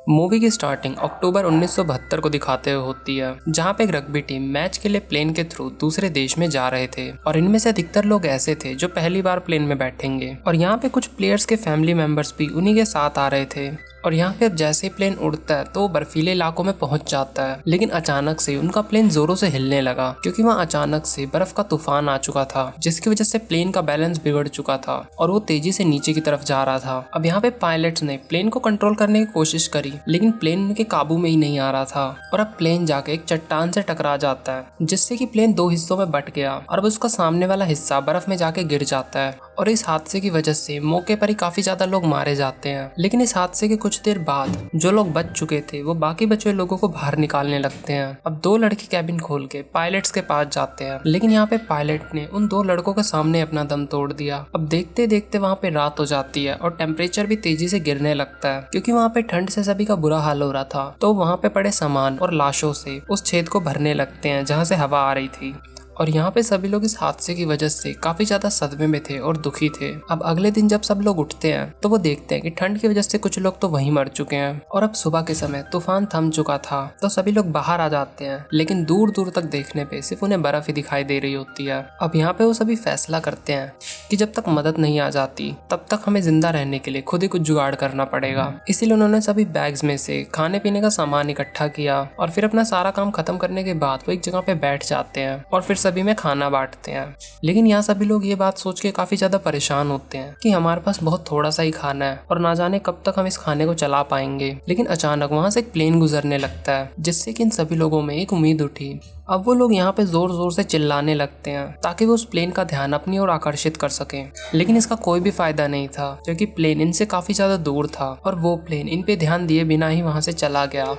Movie की starting अक्टूबर 1972 को दिखाते हुए होती है, जहां पे एक रग्बी टीम मैच के लिए प्लेन के थ्रू दूसरे देश में जा रहे थे और इनमें से अधिकतर लोग ऐसे थे जो पहली बार प्लेन में बैठेंगे और यहाँ पे कुछ प्लेयर्स के फैमिली मेंबर्स भी उन्हीं के साथ आ रहे थे। और यहाँ पे अब जैसे ही प्लेन उड़ता है तो वो बर्फीले इलाकों में पहुंच जाता है, लेकिन अचानक से उनका प्लेन जोरों से हिलने लगा क्योंकि वहाँ अचानक से बर्फ का तूफान आ चुका था, जिसकी वजह से प्लेन का बैलेंस बिगड़ चुका था और वो तेजी से नीचे की तरफ जा रहा था। अब यहाँ पे पायलट्स ने प्लेन को कंट्रोल करने की कोशिश करी, लेकिन प्लेन उनके काबू में ही नहीं आ रहा था और अब प्लेन जाके एक चट्टान से टकरा जाता है, जिससे कि प्लेन दो हिस्सों में बट गया और अब उसका सामने वाला हिस्सा बर्फ में जाके गिर जाता है। और इस हादसे की वजह से मौके पर ही काफी ज्यादा लोग मारे जाते हैं। लेकिन इस हादसे के कुछ देर बाद जो लोग बच चुके थे वो बाकी बचे हुए लोगों को बाहर निकालने लगते हैं। अब दो लड़के कैबिन खोल के पायलट्स के पास जाते हैं, लेकिन यहाँ पे पायलट ने उन दो लड़कों के सामने अपना दम तोड़ दिया। अब देखते देखते वहाँ पे रात हो जाती है और टेम्परेचर भी तेजी से गिरने लगता है क्योंकि वहाँ पे ठंड से सभी का बुरा हाल हो रहा था। तो वहाँ पे पड़े सामान और लाशों से उस छेद को भरने लगते हैं जहाँ से हवा आ रही थी। और यहाँ पे सभी लोग इस हादसे की वजह से काफी ज्यादा सदमे में थे और दुखी थे। अब अगले दिन जब सब लोग उठते हैं तो वो देखते हैं कि ठंड की वजह से कुछ लोग तो वहीं मर चुके हैं और अब सुबह के समय तूफान थम चुका था। तो सभी लोग बाहर आ जाते हैं, लेकिन दूर दूर तक देखने पे सिर्फ उन्हें बर्फ ही दिखाई दे रही होती है। अब यहाँ पे वो सभी फैसला करते हैं कि जब तक मदद नहीं आ जाती तब तक हमें जिंदा रहने के लिए खुद ही कुछ जुगाड़ करना पड़ेगा। इसीलिए उन्होंने सभी बैग्स में से खाने पीने का सामान इकट्ठा किया और फिर अपना सारा काम खत्म करने के बाद वो एक जगह पे बैठ जाते हैं और फिर सभी में खाना बांटते हैं। लेकिन यहाँ सभी लोग ये बात सोच के काफी ज्यादा परेशान होते हैं कि हमारे पास बहुत थोड़ा सा ही खाना है और ना जाने कब तक हम इस खाने को चला पाएंगे। लेकिन अचानक वहाँ से एक प्लेन गुजरने लगता है, जिससे कि इन सभी लोगों में एक उम्मीद उठी। अब वो लोग यहाँ पे जोर जोर से चिल्लाने लगते हैं ताकि वो उस प्लेन का ध्यान अपनी ओर आकर्षित कर सकें, लेकिन इसका कोई भी फायदा नहीं था क्योंकि प्लेन इनसे काफी ज्यादा दूर था और वो प्लेन इन पे ध्यान दिए बिना ही वहाँ से चला गया।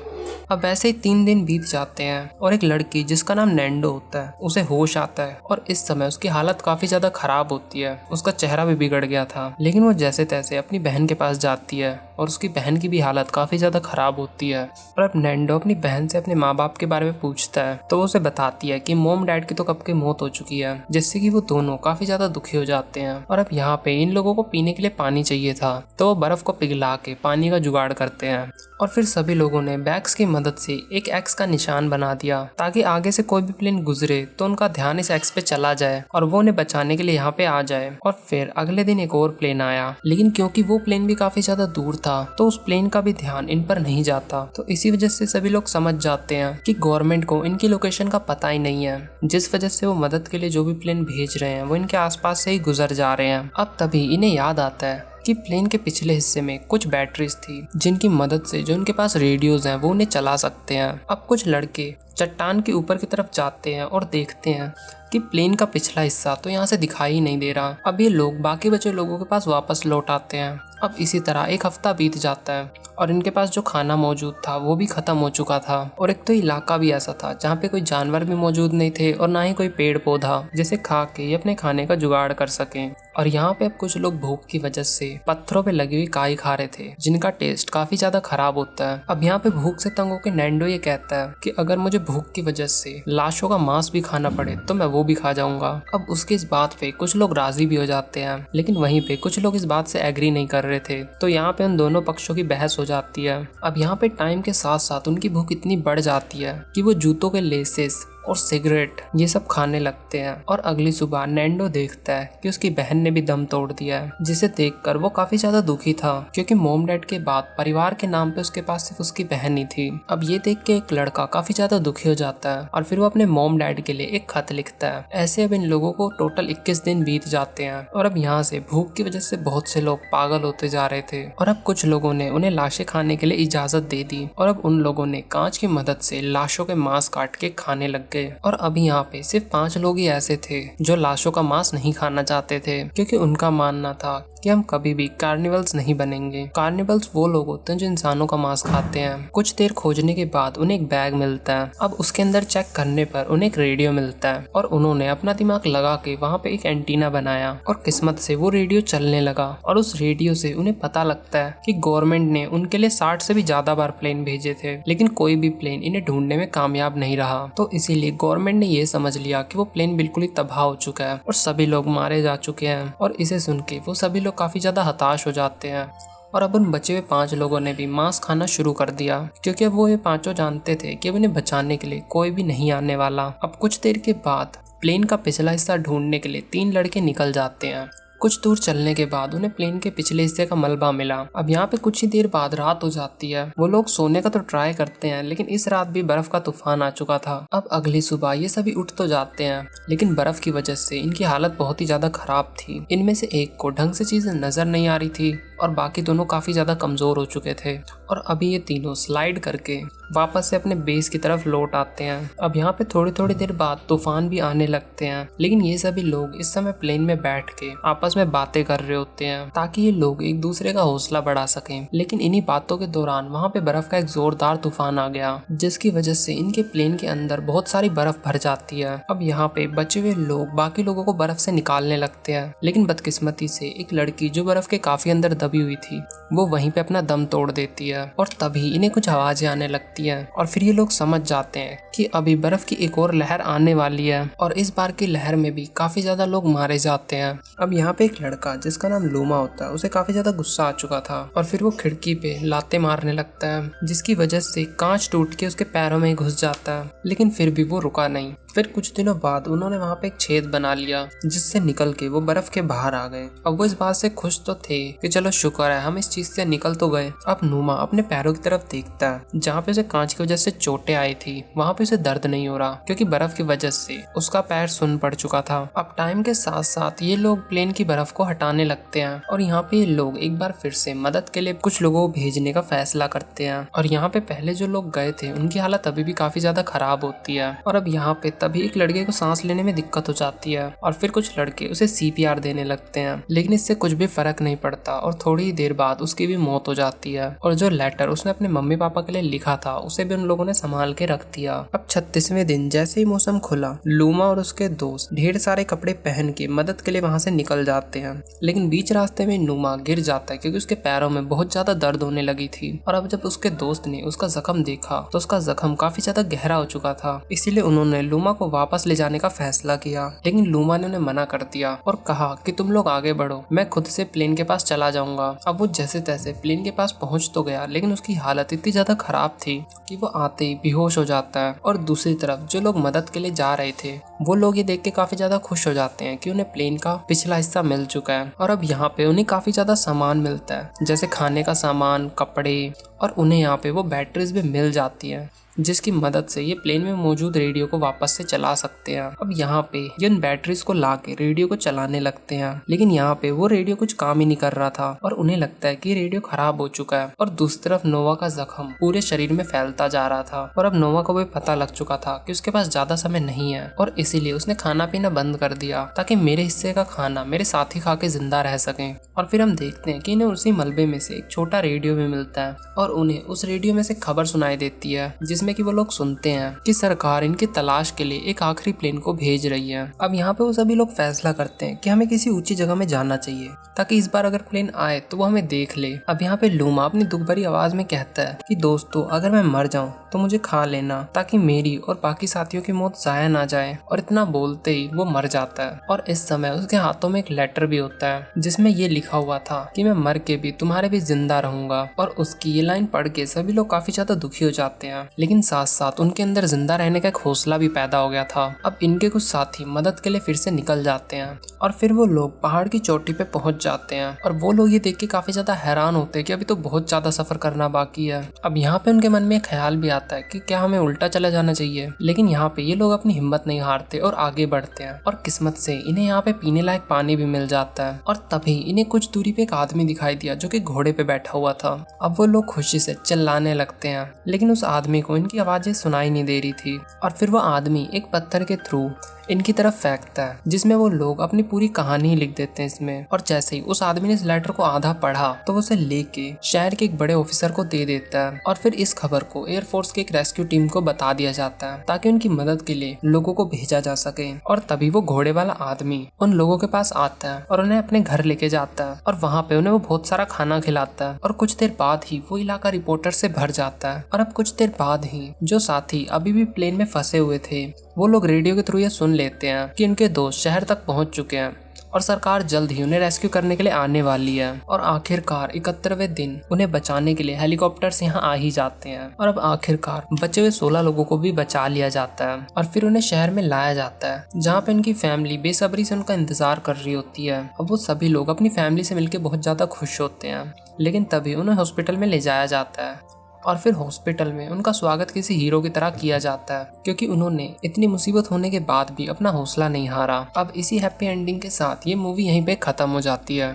अब ऐसे ही 3 दिन बीत जाते हैं और एक लड़की जिसका नाम नैंडो होता है उसे होश आता है और इस समय उसकी हालत काफी ज्यादा खराब होती है। उसका चेहरा भी बिगड़ गया था, लेकिन वो जैसे तैसे अपनी बहन के पास जाती है और उसकी बहन की भी हालत काफी ज्यादा खराब होती है। और अब नैंडो अपनी बहन से अपने माँ बाप के बारे में पूछता है तो वो उसे बताती है कि मॉम डैड की तो कब की मौत हो चुकी है, जिससे कि वो दोनों काफी ज्यादा दुखी हो जाते हैं। और अब यहाँ पे इन लोगों को पीने के लिए पानी चाहिए था, तो वो बर्फ को पिघला के पानी का जुगाड़ करते हैं और फिर सभी लोगों ने बैग्स की मदद से एक एक्स का निशान बना दिया ताकि आगे से कोई भी प्लेन गुजरे तो उनका ध्यान इस एक्स पे चला जाए और वो उन्हें बचाने के लिए यहाँ पे आ जाए। और फिर अगले दिन एक और प्लेन आया, लेकिन क्योंकि वो प्लेन भी काफी ज्यादा दूर था तो उस प्लेन का भी ध्यान इन पर नहीं जाता। तो इसी वजह से सभी लोग समझ जाते हैं कि गवर्नमेंट को इनकी लोकेशन का पता ही नहीं है, जिस वजह से वो मदद के लिए जो भी प्लेन भेज रहे हैं वो इनके आसपास से ही गुजर जा रहे हैं। अब तभी इन्हें याद आता है कि प्लेन के पिछले हिस्से में कुछ बैटरीज थी जिनकी मदद से जो उनके पास रेडियोज हैं वो उन्हें चला सकते हैं। अब कुछ लड़के चट्टान के ऊपर की तरफ जाते हैं और देखते हैं कि प्लेन का पिछला हिस्सा तो यहाँ से दिखाई ही नहीं दे रहा। अब ये लोग बाकी बचे लोगों के पास वापस लौट आते हैं। अब इसी तरह एक हफ्ता बीत जाता है और इनके पास जो खाना मौजूद था वो भी खत्म हो चुका था और एक तो इलाका भी ऐसा था जहाँ पे कोई जानवर भी मौजूद नहीं थे और ना ही कोई पेड़ पौधा जिसे खा के ये अपने खाने का जुगाड़ कर सकें। और यहाँ पे अब कुछ लोग भूख की वजह से पत्थरों पे लगी हुई काई खा रहे थे, जिनका टेस्ट काफी ज्यादा खराब होता है। अब यहाँ पे भूख से तंग होकर नैंडो ये कहता है कि अगर मुझे भूख की वजह से लाशों का मांस भी खाना पड़े तो मैं वो भी खा जाऊंगा। अब उसकी इस बात पे कुछ लोग राजी भी हो जाते हैं, लेकिन वहीं पे कुछ लोग इस बात से एग्री नहीं कर रहे थे। तो यहाँ पे उन दोनों पक्षों की बहस हो जाती है। अब यहाँ पे टाइम के साथ साथ उनकी भूख इतनी बढ़ जाती है कि वो जूतों के लेसेस और सिगरेट ये सब खाने लगते हैं। और अगली सुबह नैंडो देखता है कि उसकी बहन ने भी दम तोड़ दिया है, जिसे देखकर वो काफी ज्यादा दुखी था क्योंकि मॉम डैड के बाद परिवार के नाम पे उसके पास सिर्फ उसकी बहन ही थी। अब ये देख के एक लड़का काफी ज्यादा दुखी हो जाता है और फिर वो अपने मॉम डैड के लिए एक खत लिखता है। ऐसे अब इन लोगों को टोटल 21 दिन बीत जाते हैं और अब यहाँ से भूख की वजह से बहुत से लोग पागल होते जा रहे थे और अब कुछ लोगों ने उन्हें लाशें खाने के लिए इजाजत दे दी और अब उन लोगों ने कांच की मदद से लाशों के मांस काट के खाने लग गए। और अभी यहाँ पे सिर्फ 5 लोग ही ऐसे थे जो लाशों का मांस नहीं खाना चाहते थे क्योंकि उनका मानना था कि हम कभी भी कार्निवल्स नहीं बनेंगे। कार्निवल्स वो लोग होते हैं जो इंसानों का मांस खाते हैं। कुछ देर खोजने के बाद उन्हें एक बैग मिलता है। अब उसके अंदर चेक करने पर उन्हें एक रेडियो मिलता है और उन्होंने अपना दिमाग लगा के वहाँ पे एक एंटीना बनाया और किस्मत से वो रेडियो चलने लगा और उस रेडियो से उन्हें पता लगता है कि गवर्नमेंट ने उनके लिए 60 से भी ज्यादा बार प्लेन भेजे थे, लेकिन कोई भी प्लेन इन्हें ढूंढने में कामयाब नहीं रहा। तो इसीलिए गवर्नमेंट ने ये समझ लिया कि वो प्लेन बिल्कुल ही तबाह हो चुका है और सभी लोग मारे जा चुके हैं। और इसे सुन के वो सभी लोग काफी ज्यादा हताश हो जाते हैं और अब उन बचे हुए 5 लोगों ने भी मांस खाना शुरू कर दिया, क्योंकि अब वो ये पांचों जानते थे कि अब उन्हें बचाने के लिए कोई भी नहीं आने वाला। अब कुछ देर के बाद प्लेन का पिछला हिस्सा ढूंढने के लिए 3 लड़के निकल जाते हैं। कुछ दूर चलने के बाद उन्हें प्लेन के पिछले हिस्से का मलबा मिला। अब यहाँ पे कुछ ही देर बाद रात हो जाती है। वो लोग सोने का तो ट्राई करते हैं, लेकिन इस रात भी बर्फ का तूफान आ चुका था। अब अगली सुबह ये सभी उठ तो जाते हैं, लेकिन बर्फ की वजह से इनकी हालत बहुत ही ज्यादा खराब थी। इनमें से एक को ढंग से चीजें नजर नहीं आ रही थी और बाकी दोनों काफी ज्यादा कमजोर हो चुके थे। और अभी ये तीनों स्लाइड करके वापस से अपने बेस की तरफ लौट आते हैं। अब यहाँ पे थोड़ी थोड़ी देर बाद तूफान भी आने लगते हैं, लेकिन ये सभी लोग इस समय प्लेन में बैठ के आपस में बातें कर रहे होते हैं ताकि ये लोग एक दूसरे का हौसला बढ़ा सकें। लेकिन इन्हीं बातों के दौरान वहाँ पे बर्फ का एक जोरदार तूफान आ गया, जिसकी वजह से इनके प्लेन के अंदर बहुत सारी बर्फ भर जाती है। अब यहाँ पे बचे हुए लोग बाकी लोगों को बर्फ से निकालने लगते हैं, लेकिन बदकिस्मती से एक लड़की जो बर्फ के काफी अंदर दबी हुई थी वो वहीं पे अपना दम तोड़ देती है। और तभी इन्हें कुछ आवाजें आने लगती हैं और फिर ये लोग समझ जाते हैं कि अभी बर्फ की एक और लहर आने वाली है और इस बार की लहर में भी काफी ज्यादा लोग मारे जाते हैं। अब यहाँ पे एक लड़का जिसका नाम लूमा होता है, उसे काफी ज्यादा गुस्सा आ चुका था और फिर वो खिड़की पे लाते मारने लगता है, जिसकी वजह से कांच टूट के उसके पैरों में घुस जाता है। लेकिन फिर भी वो रुका नहीं। फिर कुछ दिनों बाद उन्होंने वहाँ पे एक छेद बना लिया, जिससे निकल के वो बर्फ के बाहर आ गए। अब वो इस बात से खुश तो थे कि चलो शुक्र है हम इस चीज से निकल तो गए। अब नूमा अपने पैरों की तरफ देखता है, जहाँ पे उसे कांच की वजह से चोटें आई थी वहाँ पे उसे दर्द नहीं हो रहा, क्योंकि बर्फ की वजह से उसका पैर सुन्न पड़ चुका था। अब टाइम के साथ साथ ये लोग प्लेन की बर्फ को हटाने लगते हैं और यहाँ पे ये लोग एक बार फिर से मदद के लिए कुछ लोगों को भेजने का फैसला करते हैं। और यहाँ पे पहले जो लोग गए थे उनकी हालत अभी भी काफी ज्यादा खराब होती है। और अब यहाँ पे तभी एक लड़के को सांस लेने में दिक्कत हो जाती है और फिर कुछ लड़के उसे CPR देने लगते हैं, लेकिन इससे कुछ भी फर्क नहीं पड़ता और थोड़ी ही देर बाद उसकी भी मौत हो जाती है। और जो लेटर उसने अपने मम्मी पापा के लिए लिखा था उसे भी उन लोगों ने संभाल के रख दिया। अब 36वें दिन जैसे ही मौसम खुला, लूमा और उसके दोस्त ढेर सारे कपड़े पहन के मदद के लिए वहाँ से निकल जाते हैं, लेकिन बीच रास्ते में लूमा गिर जाता है क्योंकि उसके पैरों में बहुत ज्यादा दर्द होने लगी थी। और अब जब उसके दोस्त ने उसका जख्म देखा तो उसका जख्म काफी ज्यादा गहरा हो चुका था, इसीलिए उन्होंने लूमा को वापस ले जाने का फैसला किया। लेकिन लूमा ने उन्हें मना कर दिया और कहा कि तुम लोग आगे बढ़ो, मैं खुद से प्लेन के पास चला जाऊंगा। अब वो जैसे तैसे प्लेन के पास पहुंच तो गया, लेकिन उसकी हालत इतनी ज्यादा खराब थी कि वो आते ही बेहोश हो जाता है। और दूसरी तरफ जो लोग मदद के लिए जा रहे थे वो लोग ये देख के काफी ज्यादा खुश हो जाते हैं कि उन्हें प्लेन का पिछला हिस्सा मिल चुका है। और अब यहाँ पे उन्हें काफी ज्यादा सामान मिलता है, जैसे खाने का सामान, कपड़े, और उन्हें यहाँ पे वो बैटरीज भी मिल जाती है, जिसकी मदद से ये प्लेन में मौजूद रेडियो को वापस से चला सकते हैं। अब यहाँ पे ये उन बैटरीज को लाके रेडियो को चलाने लगते हैं, लेकिन यहाँ पे वो रेडियो कुछ काम ही नहीं कर रहा था और उन्हें लगता है कि रेडियो खराब हो चुका है। और दूसरी तरफ नोवा का जख्म पूरे शरीर में फैलता जा रहा था और अब नोवा को भी पता लग चुका था कि उसके पास ज्यादा समय नहीं है और इसीलिए उसने खाना पीना बंद कर दिया ताकि मेरे हिस्से का खाना मेरे साथी खा के जिंदा रह सके। और फिर हम देखते हैं कि इन्हें उसी मलबे में से एक छोटा रेडियो भी मिलता है और उन्हें उस रेडियो में से खबर सुनाई देती है, जिसमें कि वो लोग सुनते हैं कि सरकार इनकी तलाश के लिए एक आखिरी प्लेन को भेज रही है। अब यहाँ पे वो सभी लोग फैसला करते हैं कि हमें किसी ऊंची जगह में जाना चाहिए ताकि इस बार अगर प्लेन आए तो वो हमें देख ले। अब यहाँ पे लूमा अपनी दुख भरी आवाज में कहता है कि दोस्तों, अगर मैं मर जाऊं तो मुझे खा लेना ताकि मेरी और बाकी साथियों की मौत जाया ना जाए। और इतना बोलते ही वो मर जाता है और इस समय उसके हाथों में एक लेटर भी होता है जिसमें ये लिखा हुआ था कि मैं मर के भी तुम्हारे भी जिंदा रहूंगा। और उसकी ये लाइन पढ़ के सभी लोग काफी ज्यादा दुखी हो जाते हैं, लेकिन साथ साथ उनके अंदर जिंदा रहने का एक हौसला भी पैदा हो गया था। अब इनके कुछ साथी मदद के लिए फिर से निकल जाते हैं और फिर वो लोग पहाड़ की चोटी पे पहुंच जाते हैं और वो लोग ये देख के काफी ज्यादा हैरान होते हैं कि अभी तो बहुत ज्यादा सफर करना बाकी है। अब यहाँ पे उनके मन में एक ख्याल भी आता है कि क्या हमें उल्टा चला जाना चाहिए, लेकिन यहाँ पे ये लोग अपनी हिम्मत नहीं हारते और आगे बढ़ते हैं और किस्मत से इन्हें यहाँ पे पीने लायक पानी भी मिल जाता है। और तभी इन्हें कुछ दूरी पे एक आदमी दिखाई दिया जो कि घोड़े पे बैठा हुआ था। अब वो लोग खुशी से चिल्लाने लगते हैं, लेकिन उस आदमी को इनकी आवाजें सुनाई नहीं दे रही थी। और फिर वो आदमी एक पत्थर के थ्रू इनकी तरफ फेंकता है, जिसमें वो लोग अपनी पूरी कहानी लिख देते हैं इसमें। और जैसे ही उस आदमी ने इस लेटर को आधा पढ़ा तो वो उसे लेके शहर के एक बड़े ऑफिसर को दे देता है और फिर इस खबर को एयरफोर्स की एक रेस्क्यू टीम को बता दिया जाता है ताकि उनकी मदद के लिए लोगों को भेजा जा सके। और तभी वो घोड़े वाला आदमी उन लोगों के पास आता है और उन्हें अपने घर लेके जाता है और वहाँ पे उन्हें वो बहुत सारा खाना खिलाता है। और कुछ देर बाद ही वो इलाका रिपोर्टर से भर जाता है। और अब कुछ देर बाद ही जो साथी अभी भी प्लेन में फंसे हुए थे वो लोग रेडियो के थ्रू ये सुन लेते हैं कि उनके दोस्त शहर तक पहुंच चुके हैं और सरकार जल्द ही उन्हें रेस्क्यू करने के लिए आने वाली है। और आखिरकार 71वें दिन उन्हें बचाने के लिए हेलीकॉप्टर्स यहाँ आ ही जाते हैं और अब आखिरकार बचे हुए 16 लोगों को भी बचा लिया जाता है और फिर उन्हें शहर में लाया जाता है, जहाँ पे उनकी फैमिली बेसब्री से उनका इंतजार कर रही होती है। अब वो सभी लोग अपनी फैमिली से मिलकर बहुत ज्यादा खुश होते हैं, लेकिन तभी उन्हें हॉस्पिटल में ले जाया जाता है और फिर हॉस्पिटल में उनका स्वागत किसी हीरो की तरह किया जाता है, क्योंकि उन्होंने इतनी मुसीबत होने के बाद भी अपना हौसला नहीं हारा। अब इसी हैप्पी एंडिंग के साथ ये मूवी यहीं पे खत्म हो जाती है।